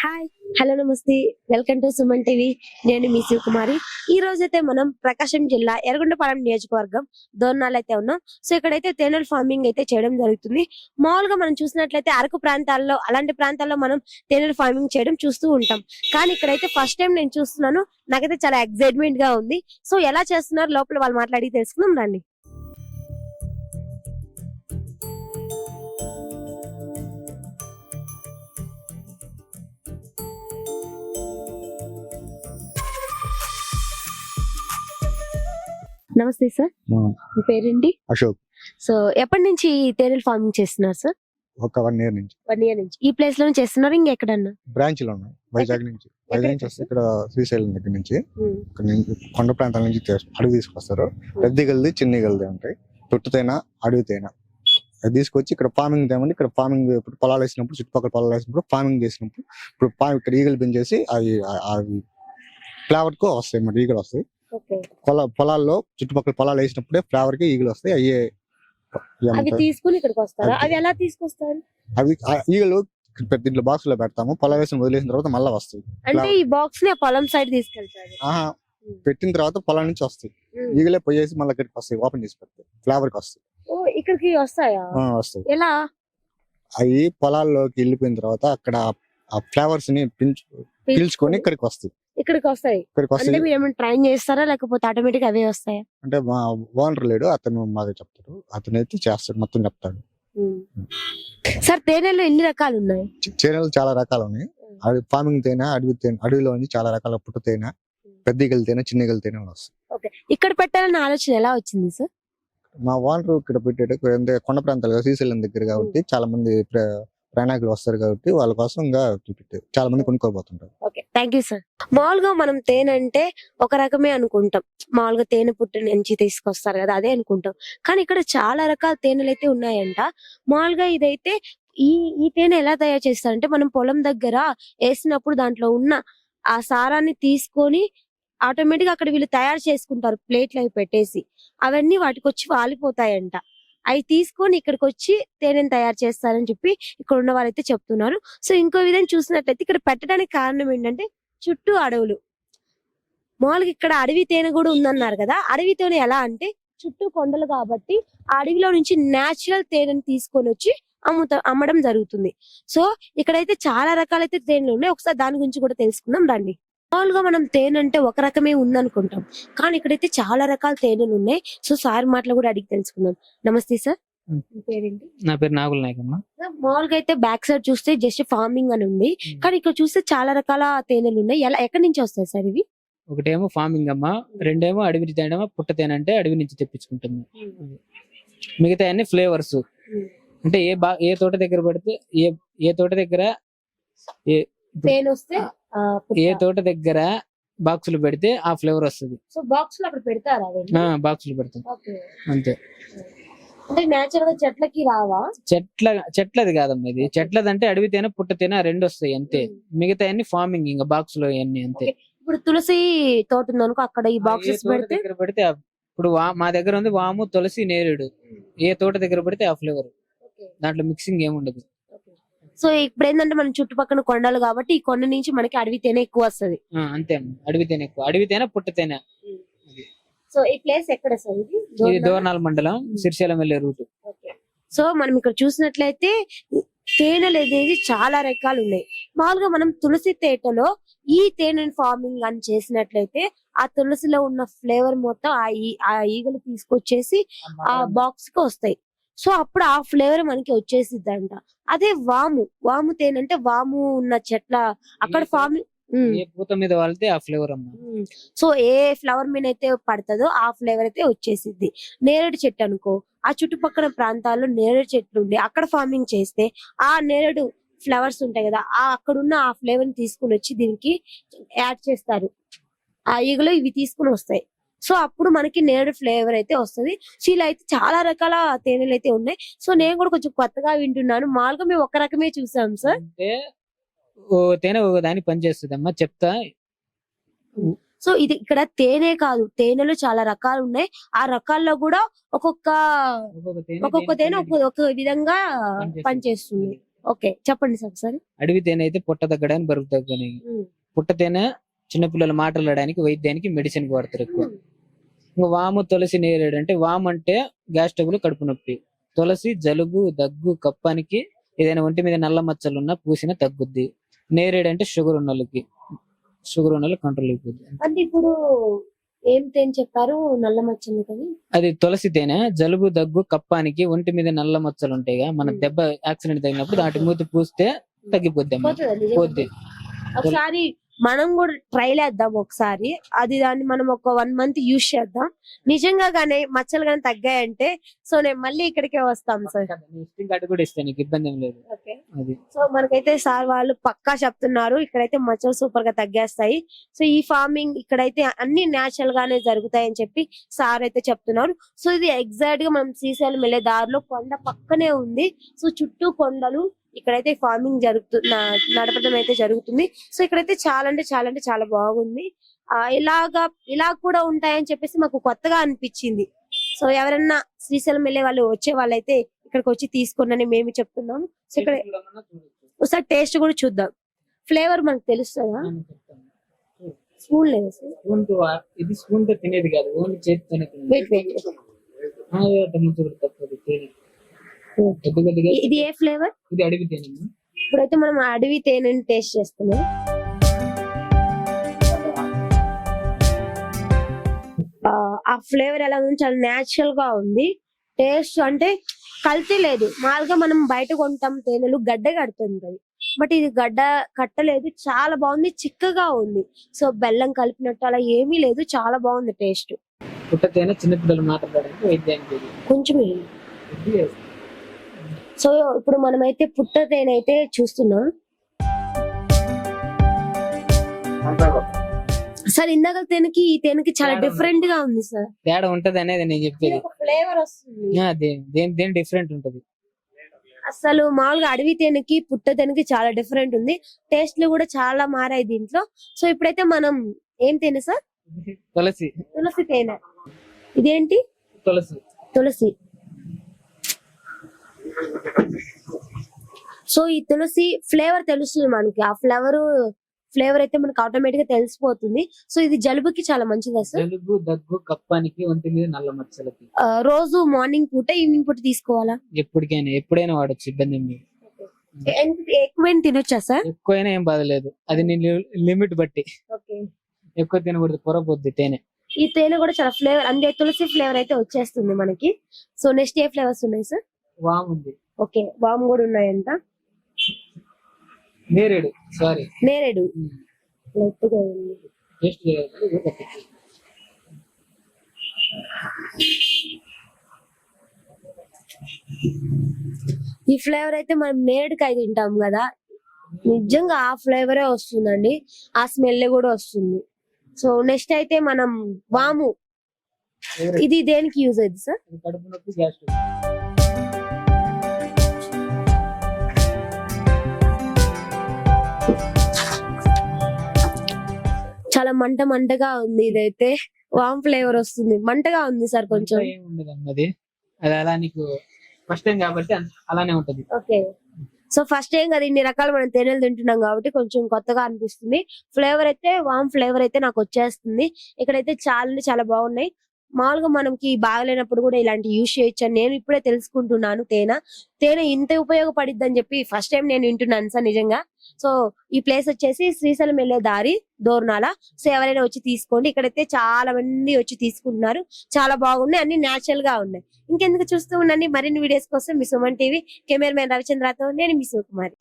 Hi hello నమస్తే welcome to Suman TV. నేను మీ శివకుమారి. ఈ రోజైతే మనం ప్రకాశం జిల్లా ఎర్రగొండపాలెం నియోజకవర్గం దోర్నాల్ అయితే ఉన్నాం. సో ఇక్కడైతే తేనెల ఫార్మింగ్ అయితే చేయడం జరుగుతుంది. మామూలుగా మనం చూసినట్లయితే అరకు ప్రాంతాల్లో అలాంటి ప్రాంతాల్లో మనం తేనెల ఫార్మింగ్ చేయడం చూస్తూ ఉంటాం. కానీ ఇక్కడైతే ఫస్ట్ టైం నేను చూస్తున్నాను. నాకైతే చాలా ఎక్సైట్మెంట్ గా ఉంది. సో ఎలా చేస్తున్నారు లోపల వాళ్ళు మాట్లాడి తెలుసుకుందాం రండి. నమస్తే సార్, మీ పేరేంటి? అశోక్. సో ఎప్పటి నుంచి తేనెల ఫార్మింగ్ చేస్తున్నారు సార్? ఒక 1 year నుంచి 1 year నుంచి ఈ ప్లేస్ లో చేస్తున్నారు, ఇంకెక్కడన్నా? బ్రాంచ్ లో ఉన్నాయి. వైజాగ్ నుంచి వస్తే ఇక్కడ శ్రీశైలం దగ్గర నుంచి ఇక్కడ నుంచి కొండ ప్రాంతాల నుంచి అడవి తీసుకొస్తారు. పెద్ద గల్ది చిన్న గల్ది ఉంటాయి. తొట్టుతైనా అడవితైనా అది తీసుకొచ్చి ఇక్కడ ఫార్మింగ్ తేమండి. ఇక్కడ ఫార్మింగ్ ఇప్పుడు పొలాలు వేసినప్పుడు చుట్టుపక్కల పొలాలు వేసినప్పుడు ఫార్మింగ్ చేసినప్పుడు ఇప్పుడు ఇక్కడ ఈగలు పెంచేసి అవి ఫ్లేవర్ కు వస్తాయి. మరి ఈగలు వస్తాయి పొలాల్లో చుట్టుపక్కల పొలాలు వేసినప్పుడే ఫ్లేవర్ కి ఈగలు వస్తాయి. అవి తీసుకుని ఇక్కడికి వస్తారా? అవి ఎలా తీసుకొస్తారు? అవి ఈగలు దీంట్లో బాక్స్ లో పెడతాము. పొలం వేసిన వదిలేసిన తర్వాత మళ్ళీ వస్తాయి. అంటే ఈ బాక్స్ ని పొలం సైడ్ తీసుకెళ్తారు? పెట్టిన తర్వాత పొలం నుంచి వస్తాయి. ఈగలే పోయేసి మళ్ళీ ఇక్కడికి వస్తాయి. ఓపెన్ చేసి పెడతాయి. ఫ్లేవర్ కి వస్తాయి. ఇక్కడికి వస్తాయా? వస్తాయి. ఎలా? అవి పొలాల్లోకి వెళ్ళిపోయిన తర్వాత అక్కడ ఆ ఫ్లేవర్స్ ని పీల్చుకొని ఇక్కడికి వస్తాయి. ఇక్కడికి వస్తాయి. అంటే మీరు ఏమైనా ట్రైన్ చేస్తారా లేకపోతే ఆటోమేటిక్ అవే వస్తాయా? అంటే మా ఓనర్ లేడు, అతను మాకు చెప్తాడు. అతను అయితే చేస్తాడు, మొత్తం చెప్తాడు. సార్ తేనెలో ఎన్ని రకాలు ఉన్నాయి? తేనెలు చాలా రకాలు ఉన్నాయి. ఫార్మింగ్ తేనె, అడవిలో చాలా రకాల పుట్ట తేనె, పెద్ద తేనె, చిన్న తేనె వస్తాయి. ఇక్కడ పెట్టాలన్న ఆలోచన ఎలా వచ్చింది సార్? మా ఓనర్ ఇక్కడ పెట్టాడు. కొండ ప్రాంతాలు శ్రీశైలం దగ్గర కాబట్టి చాలా మంది ప్రయాణికులు వస్తారు కాబట్టి వాళ్ళ కోసం చాలా మంది కొనుక్కోబోతుంటారు. Thank you sir. మామూలుగా మనం తేనె అంటే ఒక రకమే అనుకుంటాం. మామూలుగా తేనె పుట్టు నుంచి తీసుకొస్తారు కదా, అదే అనుకుంటాం. కానీ ఇక్కడ చాలా రకాల తేనెలు అయితే ఉన్నాయంట. మామూలుగా ఇదైతే ఈ తేనె ఎలా తయారు చేస్తారంటే మనం పొలం దగ్గర వేసినప్పుడు దాంట్లో ఉన్న ఆ సారాన్ని తీసుకొని ఆటోమేటిక్ అక్కడ వీళ్ళు తయారు చేసుకుంటారు. ప్లేట్లు అవి పెట్టేసి అవన్నీ వాటికి వచ్చి వాలిపోతాయంట. అవి తీసుకొని ఇక్కడికి వచ్చి తేనెను తయారు చేస్తారని చెప్పి ఇక్కడ ఉన్న వాళ్ళైతే చెప్తున్నారు. సో ఇంకో విధంగా చూసినట్లయితే ఇక్కడ పెట్టడానికి కారణం ఏంటంటే చుట్టూ అడవులు. మామూలుగా ఇక్కడ అడవి తేనె కూడా ఉందన్నారు కదా. అడవి తేనె ఎలా అంటే చుట్టూ కొండలు కాబట్టి ఆ అడవిలో నుంచి నేచురల్ తేనెను తీసుకొని వచ్చి అమ్మడం జరుగుతుంది. సో ఇక్కడైతే చాలా రకాలైతే తేనెలు ఉన్నాయి. ఒకసారి దాని గురించి కూడా తెలుసుకుందాం రండి. మామూలుగా మనం తేనె అంటే ఒక రకమే ఉందనుకుంటాం, కానీ ఇక్కడైతే చాలా రకాల తేనెలు ఉన్నాయి. సో సార్ మాటలు కూడా అడిగి తెలుసుకుందాం. నమస్తే సార్, పేరేంటి? నా పేరు నాగుల్ నాయక్ అమ్మ. మామూలుగా అయితే బ్యాక్ సైడ్ చూస్తే జస్ట్ ఫార్మింగ్ అని ఉంది, కానీ ఇక్కడ చూస్తే చాలా రకాల తేనెలు ఉన్నాయి. ఎక్కడి నుంచి వస్తాయి సార్ ఇవి? ఒకటేమో ఫార్మింగ్ అమ్మ, రెండేమో అడవి తేనె. పుట్ట తేనె అంటే అడవి నుంచి తెప్పించుకుంటుంది. మిగతా అన్ని ఫ్లేవర్స్. అంటే ఏ తోట దగ్గర పడితే ఏ తోట దగ్గర ఏ తోట దగ్గర బాక్సులు పెడితే ఆ ఫ్లేవర్ వస్తుంది. సో బాక్స్ లో అక్కడ పెడతారా? బాక్సులు పెడతాం అంతే. అంటే నేచురల్ గా చెట్లకి రావా? చెట్లది కాదమ్మా, ఇది చెట్లది అంటే అడవి తేనె పుట్ట తేనె రెండు వస్తాయి అంతే. మిగతా అన్ని ఫార్మింగ్ ఇంకా బాక్స్ లో అన్ని అంతే. ఇప్పుడు తులసి తోట ఉందనుకో, అక్కడ ఈ బాక్సెస్ పెడితే ఇప్పుడు మా దగ్గర ఉంది వాము, తులసి, నేరేడు. ఏ తోట దగ్గర పెడితే ఆ ఫ్లేవర్. దాంట్లో మిక్సింగ్ ఏముండదు. సో ఇప్పుడు ఏంటంటే మన చుట్టుపక్కల కొండలు కాబట్టి ఈ కొండ నుంచి మనకి అడవి తేనె ఎక్కువ వస్తుంది. అంతే అమ్మ, అడవి తేనె ఎక్కువ. అడవి తేనె పుట్ట తేనె. సో ఈ ప్లేస్ ఎక్కడ సార్? ఇది దోర్నాల్ మండలం, శ్రీశైలం వెళ్లే రూట్. సో మనం ఇక్కడ చూసినట్లయితే తేనెలు అనేది చాలా రకాలు ఉన్నాయి. మామూలుగా మనం తులసి తేటలో ఈ తేనె ఫార్మింగ్ అని చేసినట్లయితే ఆ తులసిలో ఉన్న ఫ్లేవర్ మొత్తం ఆ ఈగలు తీసుకొచ్చేసి ఆ బాక్స్ కి వస్తాయి. సో అప్పుడు ఆ ఫ్లేవర్ మనకి వచ్చేసిద్దంట. అదే వాము తేనె అంటే వాము ఉన్న చెట్ల అక్కడ ఫార్మింగ్ పూత మీద వాళ్తే ఆ ఫ్లేవర్ అమ్మా. సో ఏ ఫ్లవర్ మీద అయితే పడుతుందో ఆ ఫ్లేవర్ అయితే వచ్చేసిద్ది. నేరేడు చెట్టు అనుకో, ఆ చుట్టుపక్కల ప్రాంతాల్లో నేరేడు చెట్లు ఉండి అక్కడ ఫార్మింగ్ చేస్తే ఆ నేరేడు ఫ్లవర్స్ ఉంటాయి కదా, అక్కడున్న ఆ ఫ్లేవర్ ని తీసుకుని వచ్చి దీనికి యాడ్ చేస్తారు. ఆ ఈగలు ఇవి తీసుకుని వస్తాయి. సో అప్పుడు మనకి నేరేడు ఫ్లేవర్ అయితే వస్తుంది. సో ఇలా అయితే చాలా రకాల తేనెలు అయితే ఉన్నాయి. సో నేను కూడా కొంచెం కొత్తగా వింటున్నాను. మామూలుగా మేము ఒక రకమే చూసాం సార్. తేనె ఒక దానికి పనిచేస్తుంది అమ్మా, చెప్తా. సో ఇది ఇక్కడ తేనె కాదు, తేనెలు చాలా రకాలు ఉన్నాయి. ఆ రకాల్లో కూడా ఒక్కొక్క తేనె ఒక్కొక్క విధంగా పనిచేస్తుంది. ఓకే, చెప్పండి సార్ ఒకసారి. అడవి తేనె అయితే పొట్ట తగ్గడానికి బరువు తగ్గడానికి, పుట్ట తేనె చిన్నపిల్లలు మాట్లాడడానికి వైద్యానికి మెడిసిన్ కి వాడతారు ఎక్కువ. ఇంకా వాము తులసి నేరేడు అంటే వాము అంటే గ్యాస్ ట్రబుల్ కడుపు నొప్పి, తులసి జలుబు దగ్గు కప్పానికి, ఏదైనా ఒంటి మీద నల్ల మచ్చలు ఉన్నా పూసిన తగ్గుద్ది, నేరేడు అంటే షుగర్ ఉన్న వాళ్ళకి కంట్రోల్ అయిపోద్ది. అంటే ఇప్పుడు ఏం తేనె చెప్పారు, నల్ల మచ్చలు కదా? అది తులసి తేనె జలుబు దగ్గు కప్పానికి, ఒంటి మీద నల్ల మచ్చలు ఉంటాయిగా, మన దెబ్బ యాక్సిడెంట్ తగినప్పుడు దాటి మూతి పూస్తే తగ్గిపోద్ది అమ్మ. పోద్ది. ఒకసారి మనం కూడా ట్రైల్ వేద్దాం ఒకసారి, అది దాన్ని మనం ఒక 1 month యూజ్ చేద్దాం. నిజంగా గానే మచ్చలు గానీ తగ్గాయంటే సో నేను మళ్ళీ ఇక్కడికే వస్తాం సార్. కార్డు కూడా ఇస్తాను, నీకు ఇబ్బంది ఏం లేదు. అది సో మనకైతే సార్ వాళ్ళు పక్కా చెప్తున్నారు, ఇక్కడైతే మచ్చలు సూపర్ గా తగ్గేస్తాయి. సో ఈ ఫార్మింగ్ ఇక్కడైతే అన్ని న్యాచురల్ గానే జరుగుతాయి అని చెప్పి సార్ అయితే చెప్తున్నారు. సో ఇది ఎగ్జాక్ట్ గా మనం శ్రీశైలం వెళ్ళే దారిలో కొండ పక్కనే ఉంది. సో చుట్టూ కొండలు, ఇక్కడైతే ఫార్మింగ్ నడపడం అయితే జరుగుతుంది. సో ఇక్కడైతే చాలా చాలా బాగుంది. ఇలా కూడా ఉంటాయని చెప్పేసి మాకు కొత్తగా అనిపించింది. సో ఎవరన్నా శ్రీశైలం వెళ్ళే వాళ్ళు వచ్చే వాళ్ళైతే ఇక్కడికి వచ్చి తీసుకోండి మేము చెప్తున్నాము. సో ఇక్కడ ఒకసారి టేస్ట్ కూడా చూద్దాం. ఫ్లేవర్ మనకు తెలుస్తుందా? స్పూన్ లేదా సార్? ఇది స్పూన్ తో తినేది కాదు, ఓన్లీ చేతితోనే తినేది. ఇది ఏ ఫ్లేవర్? ఇది అడవి తేనె. ఇప్పుడైతే మనం అడవి తేనెని టేస్ట్ చేస్తున్నాం. ఆ ఫ్లేవర్ ఎలా ఉంది, చాలా నేచురల్ గా ఉంది. టేస్ట్ అంటే కల్తీ లేదు. మామూలుగా మనం బయట కొంటాం తేనెలు గడ్డ కడుతుంటది, బట్ ఇది గడ్డ కట్టలేదు. చాలా బాగుంది, చిక్కగా ఉంది. సో బెల్లం కలిపినట్టు అలా ఏమీ లేదు, చాలా బాగుంది టేస్ట్. పుట్ట తేనె చిన్నపిల్లలు మాట్లాడడానికి వైద్యానికి కొంచెం. సో ఇప్పుడు మనమైతే పుట్ట తేనె అయితే చూస్తున్నాం. సార్ ఇందాక తేనెకి ఈ తేనెకి చాలా డిఫరెంట్ గా ఉంది సార్. తేడా ఉంటది అనేది నేను చెప్పేది. ఫ్లేవర్ వస్తుంది, దేని డిఫరెంట్ ఉంటది. అసలు మామూలుగా అడవి తేనెకి పుట్ట తేనెకి చాలా డిఫరెంట్ ఉంది. టేస్ట్ లు కూడా చాలా మారాయి దీంట్లో. సో ఇప్పుడైతే మనం ఏం తేనె సార్? తులసి తేనె. ఇదేంటి? తులసి. సో ఈ తులసి ఫ్లేవర్ తెలుస్తుంది మనకి. ఆ ఫ్లేవర్ అయితే మనకి ఆటోమేటిక్ గా తెలిసిపోతుంది. సో ఇది జలుబుకి చాలా మంచిది సార్. జలుబు దగ్గు కప్పానికి, ఒంటి మీద నల్ల మచ్చలకి రోజు మార్నింగ్ పూట ఈవినింగ్ పూట తీసుకోవాలా? ఎప్పుడైనా వాడచ్చు, ఇబ్బంది ఏం లేదు. ఎక్కువైనా తినొచ్చా సార్? ఎక్కువైనా ఏం బాధలేదు, అది నీ లిమిట్ బట్టి. ఎక్కువ తినకూడదు, పొరపోద్ది తేనె. ఈ తేనె కూడా చాలా ఫ్లేవర్ అంటే తులసి ఫ్లేవర్ అయితే వచ్చేస్తుంది మనకి. సో నెక్స్ట్ ఏ ఫ్లేవర్స్ ఉన్నాయి సార్? వామ్ ఉంది. ఓకే, వామ్ కూడా ఉన్నాయంట. నేరేడు ఈ ఫ్లేవర్ అయితే మనం నేరేడుకాయ తింటాం కదా, నిజంగా ఆ ఫ్లేవరే వస్తుందండి. ఆ స్మెల్ కూడా వస్తుంది. సో నెక్స్ట్ అయితే మనం వాము. ఇది దేనికి యూజ్ అయింది సార్? కడుపు నొప్పి, గ్యాస్ ట్రబుల్. చాలా మంటగా ఉంది. ఇదైతే వామ్ ఫ్లేవర్ వస్తుంది, మంటగా ఉంది సార్ కొంచెం. అది అలా నీకు ఫస్ట్ టైం కాబట్టి అలానే ఉంటది. ఓకే, సో ఫస్ట్ టైం కదా ఇన్ని రకాలు మనం తేనెలు తింటున్నాం కాబట్టి కొంచెం కొత్తగా అనిపిస్తుంది. ఫ్లేవర్ అయితే వామ్ ఫ్లేవర్ అయితే నాకు వచ్చేస్తుంది. ఇక్కడైతే చాలా బాగున్నాయి. మామూలుగా మనకి బాగలేనప్పుడు కూడా ఇలాంటి యూజ్ చేయొచ్చు అని నేను ఇప్పుడే తెలుసుకుంటున్నాను. తేనె ఇంత ఉపయోగపడిద్ది అని చెప్పి ఫస్ట్ టైం నేను వింటున్నాను సార్ నిజంగా. సో ఈ ప్లేస్ వచ్చేసి శ్రీశైలం వెళ్ళే దారి, దోర్నాల. సో ఎవరైనా వచ్చి తీసుకోండి. ఇక్కడైతే చాలా మంది వచ్చి తీసుకుంటున్నారు. చాలా బాగున్నాయి, అన్ని నేచురల్ గా ఉన్నాయి. ఇంకెందుకు చూస్తూ ఉండండి మరిన్ని వీడియోస్ కోసం. మీ సుమన్ టీవీ కెమెరామెన్ రవిచంద్రతో నేను మీ సుకుమారి.